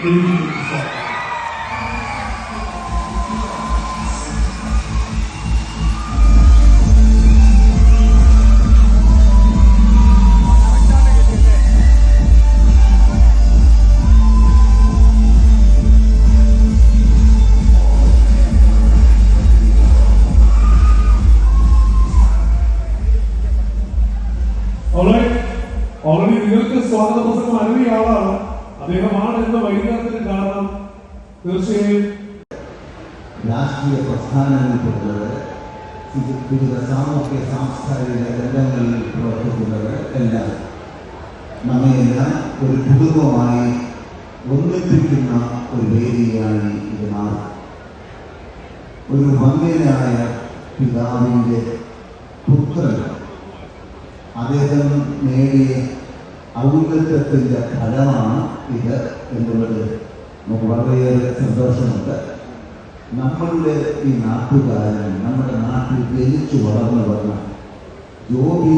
Already നിങ്ങൾക്ക് സ്വാഗത പ്രസംഗം അറിയ ആളാണ് അദ്ദേഹമാണ് എന്ന വൈകാര്യത്തിന് കാരണം. തീർച്ചയായും രാഷ്ട്രീയ പ്രസ്ഥാനങ്ങളിൽപ്പെട്ടവർ, വിവിധ സാമൂഹ്യ സാംസ്കാരിക രംഗങ്ങളിൽ പ്രവർത്തിക്കുന്നവർ എല്ലാം നമ്മയെല്ലാം ഒരു കുടുംബമായി ഒന്നിപ്പിക്കുന്ന ഒരു വേദിയാണ് ഇത് നാട്. ഒരു വന്യനായ പിതാവിൻ്റെ പുത്രൻ അദ്ദേഹം നേടിയ ഔന്നത്യത്തിൻ്റെ ഫലമാണ് ഇത് എന്നുള്ളത് നമുക്ക് വളരെയേറെ സന്തോഷമുണ്ട്. നമ്മളുടെ ഈ നാട്ടുകാരൻ, നമ്മുടെ നാട്ടിൽ ജനിച്ചു വളർന്നു വന്ന ജോബി